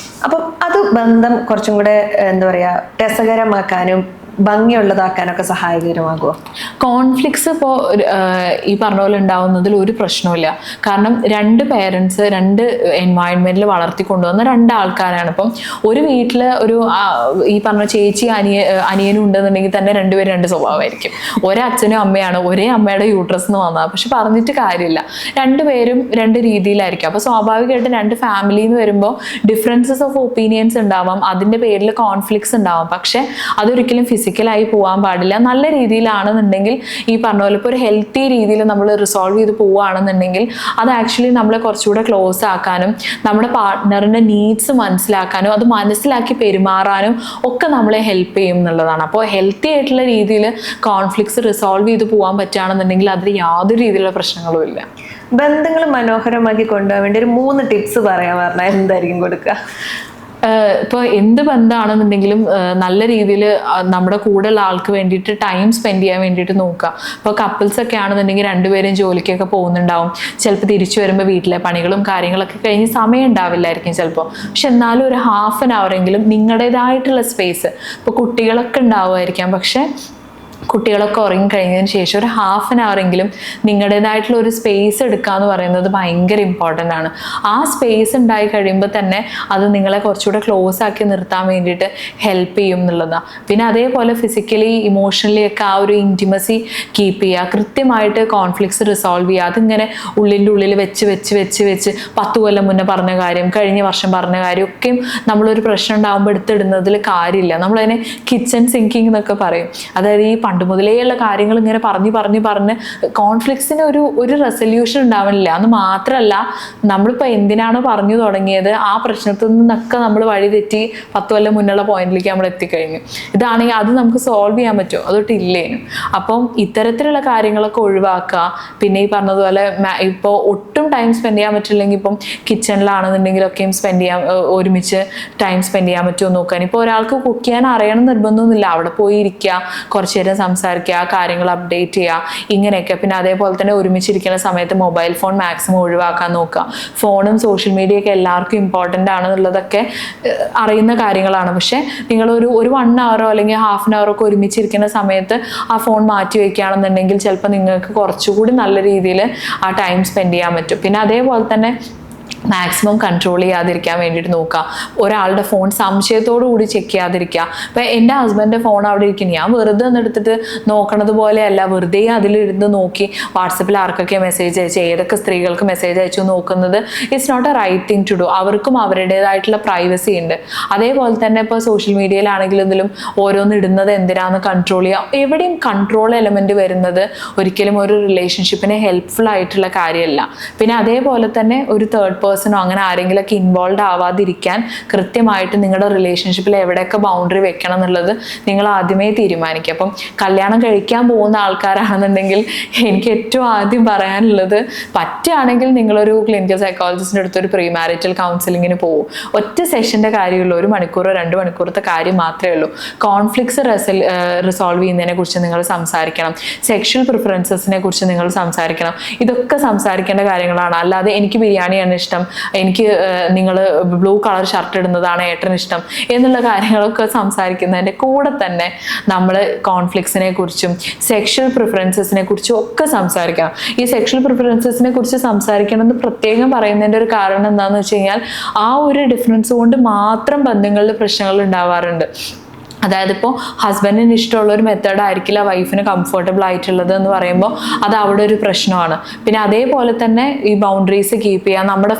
B: അപ്പം അത് ബന്ധം കുറച്ചും കൂടെ എന്താ പറയുക രസകരമാക്കാനും ഭംഗിയുള്ളതാക്കാനൊക്കെ സഹായകരമാകുമോ?
A: കോൺഫ്ലിക്ട്സ് ഇപ്പോൾ ഈ പറഞ്ഞ പോലെ ഉണ്ടാവുന്നതിൽ ഒരു പ്രശ്നമില്ല. കാരണം രണ്ട് പേരൻസ് രണ്ട് എൻവയോൺമെന്റിൽ വളർത്തിക്കൊണ്ടുവന്ന രണ്ട് ആൾക്കാരാണ്. ഇപ്പം ഒരു വീട്ടിൽ ഒരു ഈ പറഞ്ഞ ചേച്ചി അനിയനും ഉണ്ടെന്നുണ്ടെങ്കിൽ തന്നെ രണ്ടുപേരും രണ്ട് സ്വഭാവമായിരിക്കും. ഒരച്ഛനും അമ്മയാണ്, ഒരേ അമ്മയുടെ യൂട്രസ് എന്ന് വന്നതാണ്. പക്ഷെ പറഞ്ഞിട്ട് കാര്യമില്ല, രണ്ടുപേരും രണ്ട് രീതിയിലായിരിക്കും. അപ്പോൾ സ്വാഭാവികമായിട്ട് രണ്ട് ഫാമിലി എന്ന് വരുമ്പോൾ ഡിഫറൻസസ് ഓഫ് ഒപ്പീനിയൻസ് ഉണ്ടാവാം, അതിൻ്റെ പേരിൽ കോൺഫ്ലിക്ട്സ് ഉണ്ടാവാം. പക്ഷെ അതൊരിക്കലും ഫിസിക്കലായി പോകാൻ പാടില്ല. നല്ല രീതിയിലാണെന്നുണ്ടെങ്കിൽ ഈ പറഞ്ഞ പോലെ ഇപ്പോൾ ഒരു ഹെൽത്തി രീതിയിൽ നമ്മൾ റിസോൾവ് ചെയ്ത് പോവുകയാണെന്നുണ്ടെങ്കിൽ അത് ആക്ച്വലി നമ്മളെ കുറച്ചുകൂടെ ക്ലോസ് ആക്കാനും നമ്മുടെ പാർട്ട്ണറിൻ്റെ നീഡ്സ് മനസ്സിലാക്കാനും അത് മനസ്സിലാക്കി പെരുമാറാനും ഒക്കെ നമ്മളെ ഹെൽപ്പ് ചെയ്യും എന്നുള്ളതാണ്. അപ്പോൾ ഹെൽത്തി ആയിട്ടുള്ള രീതിയിൽ കോൺഫ്ലിക്ട്സ് റിസോൾവ് ചെയ്ത് പോകാൻ പറ്റുകയാണെന്നുണ്ടെങ്കിൽ അതിൽ യാതൊരു രീതിയിലുള്ള പ്രശ്നങ്ങളും ഇല്ല.
B: ബന്ധങ്ങൾ മനോഹരമാക്കി കൊണ്ടുപോകാൻ വേണ്ടി ഒരു 3 ടിപ്സ് പറയാൻ പറഞ്ഞാൽ എന്തായിരിക്കും കൊടുക്കുക?
A: ഇപ്പോൾ എന്ത് ബന്ധമാണെന്നുണ്ടെങ്കിലും നല്ല രീതിയിൽ നമ്മുടെ കൂടെയുള്ള ആൾക്ക് വേണ്ടിയിട്ട് ടൈം സ്പെൻഡ് ചെയ്യാൻ വേണ്ടിയിട്ട് നോക്കുക. ഇപ്പോൾ കപ്പിൾസ് ഒക്കെ ആണെന്നുണ്ടെങ്കിൽ രണ്ടുപേരും ജോലിക്കൊക്കെ പോകുന്നുണ്ടാവും. ചിലപ്പോൾ തിരിച്ചു വരുമ്പോൾ വീട്ടിലെ പണികളും കാര്യങ്ങളൊക്കെ കഴിഞ്ഞ് സമയം ഉണ്ടാവില്ലായിരിക്കും ചിലപ്പോൾ. പക്ഷെ എന്നാലും ഒരു ഹാഫ് ആൻ അവർ എങ്കിലും നിങ്ങളുടേതായിട്ടുള്ള സ്പേസ്, ഇപ്പോൾ കുട്ടികളൊക്കെ ഉണ്ടാവുമായിരിക്കാം, പക്ഷെ കുട്ടികളൊക്കെ ഉറങ്ങിക്കഴിഞ്ഞതിന് ശേഷം ഒരു ഹാഫ് ആൻ അവർ എങ്കിലും നിങ്ങളുടേതായിട്ടുള്ള ഒരു സ്പേസ് എടുക്കുക എന്ന് പറയുന്നത് ഭയങ്കര ഇമ്പോർട്ടൻ്റ് ആണ്. ആ സ്പേസ് ഉണ്ടായി കഴിയുമ്പോൾ തന്നെ അത് നിങ്ങളെ കുറച്ചുകൂടെ ക്ലോസ് ആക്കി നിർത്താൻ വേണ്ടിയിട്ട് ഹെൽപ്പ് ചെയ്യും എന്നുള്ളതാണ്. പിന്നെ അതേപോലെ ഫിസിക്കലി ഇമോഷണലി ഒക്കെ ആ ഒരു ഇൻറ്റിമസി കീപ്പ് ചെയ്യുക, കൃത്യമായിട്ട് കോൺഫ്ലിക്ട്സ് റിസോൾവ് ചെയ്യുക. അതിങ്ങനെ ഉള്ളിൻ്റെ ഉള്ളിൽ വെച്ച് 10 കൊല്ലം മുന്നേ പറഞ്ഞ കാര്യം, കഴിഞ്ഞ വർഷം പറഞ്ഞ കാര്യം ഒക്കെയും നമ്മളൊരു പ്രശ്നം ഉണ്ടാകുമ്പോൾ എടുത്തിടുന്നതിൽ കാര്യമില്ല. നമ്മളതിനെ കിച്ചൺ സിങ്കിങ് എന്നൊക്കെ പറയും. അതായത് ഈ പണ്ട് മുതലേയുള്ള കാര്യങ്ങൾ ഇങ്ങനെ പറഞ്ഞ് കോൺഫ്ലിക്ട്സിന് ഒരു റെസൊല്യൂഷൻ ഉണ്ടാവണില്ല. അത് മാത്രമല്ല, നമ്മളിപ്പോൾ എന്തിനാണോ പറഞ്ഞു തുടങ്ങിയത് ആ പ്രശ്നത്തിൽ നിന്നൊക്കെ നമ്മൾ വഴി തെറ്റി 10 കൊല്ലം മുന്നുള്ള പോയിന്റിലേക്ക് നമ്മൾ എത്തിക്കഴിഞ്ഞു. ഇതാണെങ്കിൽ അത് നമുക്ക് സോൾവ് ചെയ്യാൻ പറ്റുമോ? അതൊട്ട് ഇല്ലേനും. അപ്പം ഇത്തരത്തിലുള്ള കാര്യങ്ങളൊക്കെ ഒഴിവാക്കുക. പിന്നെ ഈ പറഞ്ഞതുപോലെ ഇപ്പോൾ ഒട്ടും എപ്പോഴും ടൈം സ്പെൻഡ് ചെയ്യാൻ പറ്റില്ലെങ്കിൽ ഇപ്പം കിച്ചണിലാണെന്നുണ്ടെങ്കിലൊക്കെയും സ്പെൻഡ് ചെയ്യാൻ ഒരുമിച്ച് ടൈം സ്പെൻഡ് ചെയ്യാൻ പറ്റുമോ നോക്കാൻ. ഇപ്പോൾ ഒരാൾക്ക് കുക്ക് ചെയ്യാൻ അറിയണം നിർബന്ധമൊന്നുമില്ല, അവിടെ പോയി ഇരിക്കുക, കുറച്ച് നേരം സംസാരിക്കുക, കാര്യങ്ങൾ അപ്ഡേറ്റ് ചെയ്യുക, ഇങ്ങനെയൊക്കെ. പിന്നെ അതേപോലെ തന്നെ ഒരുമിച്ചിരിക്കുന്ന സമയത്ത് മൊബൈൽ ഫോൺ മാക്സിമം ഒഴിവാക്കാൻ നോക്കുക. ഫോണും സോഷ്യൽ മീഡിയയൊക്കെ എല്ലാവർക്കും ഇമ്പോർട്ടൻ്റ് ആണെന്നുള്ളതൊക്കെ അറിയുന്ന കാര്യങ്ങളാണ്. പക്ഷേ നിങ്ങളൊരു 1 hour അല്ലെങ്കിൽ ഹാഫ് ആൻ അവർ ഒക്കെ ഒരുമിച്ചിരിക്കുന്ന സമയത്ത് ആ ഫോൺ മാറ്റി വയ്ക്കുകയാണെന്നുണ്ടെങ്കിൽ ചിലപ്പോൾ നിങ്ങൾക്ക് കുറച്ചുകൂടി നല്ല രീതിയിൽ ആ ടൈം സ്പെൻഡ് ചെയ്യാൻ പറ്റും. പിന്നെ അതേപോലെ തന്നെ മാക്സിമം കൺട്രോൾ ചെയ്യാതിരിക്കാൻ വേണ്ടിയിട്ട് നോക്കുക. ഒരാളുടെ ഫോൺ സംശയത്തോടു കൂടി ചെക്ക് ചെയ്യാതിരിക്കുക. ഇപ്പം എൻ്റെ ഹസ്ബൻഡിൻ്റെ ഫോൺ അവിടെ ഇരിക്കുന്നു, ഞാൻ വെറുതെ ഒന്ന് എടുത്തിട്ട് നോക്കണത് പോലെയല്ല, വെറുതെ അതിലിരുന്ന് നോക്കി വാട്സപ്പിൽ ആർക്കൊക്കെ മെസ്സേജ് അയച്ചു, ഏതൊക്കെ സ്ത്രീകൾക്ക് മെസ്സേജ് അയച്ചു നോക്കുന്നത് it's not a right thing to do. അവർക്കും അവരുടേതായിട്ടുള്ള പ്രൈവസി ഉണ്ട്. അതേപോലെ തന്നെ ഇപ്പോൾ സോഷ്യൽ മീഡിയയിലാണെങ്കിലും ഇതിലും ഓരോന്ന് ഇടുന്നത് എന്തിനാന്ന് കൺട്രോൾ ചെയ്യുക. എവിടെയും കൺട്രോൾ എലമെൻറ്റ് വരുന്നത് ഒരിക്കലും ഒരു റിലേഷൻഷിപ്പിന് ഹെൽപ്ഫുൾ ആയിട്ടുള്ള കാര്യമല്ല. പിന്നെ അതേപോലെ തന്നെ ഒരു തേർഡ് പേഴ്സണോ അങ്ങനെ ആരെങ്കിലൊക്കെ ഇൻവോൾവ് ആവാതിരിക്കാൻ കൃത്യമായിട്ട് നിങ്ങളുടെ റിലേഷൻഷിപ്പിൽ എവിടെയൊക്കെ ബൗണ്ടറി വെക്കണം എന്നുള്ളത് നിങ്ങൾ ആദ്യമേ തീരുമാനിക്കുക. അപ്പം കല്യാണം കഴിക്കാൻ പോകുന്ന ആൾക്കാരാണെന്നുണ്ടെങ്കിൽ എനിക്ക് ഏറ്റവും ആദ്യം പറയാനുള്ളത്, പറ്റുകയാണെങ്കിൽ നിങ്ങളൊരു ക്ലിനിക്കൽ സൈക്കോളജിസ്റ്റിൻ്റെ അടുത്തൊരു പ്രീ മാരിറ്റൽ കൗൺസിലിങ്ങിന് പോകും. ഒറ്റ സെഷൻ്റെ കാര്യമുള്ളൂ, 1 മണിക്കൂറോ 2 മണിക്കൂറത്തെ കാര്യം മാത്രമേ ഉള്ളൂ. കോൺഫ്ലിക്ട്സ് റിസോൾവ് ചെയ്യുന്നതിനെ കുറിച്ച് നിങ്ങൾ സംസാരിക്കണം. സെക്ഷൽ പ്രിഫറൻസസിനെ കുറിച്ച് നിങ്ങൾ സംസാരിക്കണം. ഇതൊക്കെ സംസാരിക്കേണ്ട കാര്യങ്ങളാണ്. അല്ലാതെ എനിക്ക് ബിരിയാണിയാണ് ഇഷ്ടം, എനിക്ക് നിങ്ങൾ ബ്ലൂ കളർ ഷർട്ട് ഇടുന്നതാണ് ഏട്ടന് ഇഷ്ടം എന്നുള്ള കാര്യങ്ങളൊക്കെ സംസാരിക്കുന്നതിൻ്റെ കൂടെ തന്നെ നമ്മൾ കോൺഫ്ലിക്ട്സിനെ കുറിച്ചും സെക്ഷൽ പ്രിഫറൻസസിനെ കുറിച്ചും ഒക്കെ സംസാരിക്കാം. ഈ സെക്ഷൽ പ്രിഫറൻസസിനെ കുറിച്ച് സംസാരിക്കണമെന്ന് പ്രത്യേകം പറയുന്നതിൻ്റെ ഒരു കാരണം എന്താണെന്ന് വെച്ച് കഴിഞ്ഞാൽ ആ ഒരു ഡിഫറൻസ് കൊണ്ട് മാത്രം ബന്ധങ്ങളിൽ പ്രശ്നങ്ങൾ ഉണ്ടാവാറുണ്ട്. അതായത് ഇപ്പോൾ ഹസ്ബൻഡിന് ഇഷ്ടമുള്ള ഒരു മെത്തേഡ് ആയിരിക്കില്ല വൈഫിന് കംഫർട്ടബിൾ ആയിട്ടുള്ളത് എന്ന് പറയുമ്പോൾ അത് അവിടെ ഒരു പ്രശ്നമാണ്. പിന്നെ അതേപോലെ തന്നെ ഈ ബൗണ്ടറീസ് കീപ്പ് ചെയ്യുക, നമ്മുടെ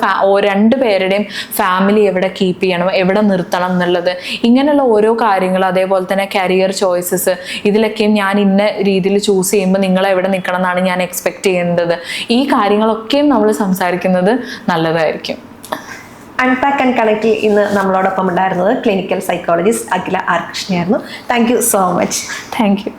A: രണ്ട് പേരുടെയും ഫാമിലി എവിടെ കീപ്പ് ചെയ്യണം, എവിടെ നിർത്തണം എന്നുള്ളത്, ഇങ്ങനെയുള്ള ഓരോ കാര്യങ്ങൾ. അതേപോലെ തന്നെ കരിയർ ചോയ്സസ്, ഇതിലൊക്കെയും ഞാൻ ഇന്ന രീതിയിൽ ചൂസ് ചെയ്യുമ്പോൾ നിങ്ങൾ എവിടെ നിൽക്കണം എന്നാണ് ഞാൻ എക്സ്പെക്ട് ചെയ്യേണ്ടത്. ഈ കാര്യങ്ങളൊക്കെയും നമ്മൾ സംസാരിക്കുന്നത് നല്ലതായിരിക്കും.
B: അൺപാക്ക് ആൻഡ് കണക്റ്റിൽ ഇന്ന് നമ്മളോടൊപ്പം ഉണ്ടായിരുന്നത് ക്ലിനിക്കൽ സൈക്കോളജിസ്റ്റ് അഖില ആർ കൃഷ്ണയായിരുന്നു. Thank you so much.
A: Thank U.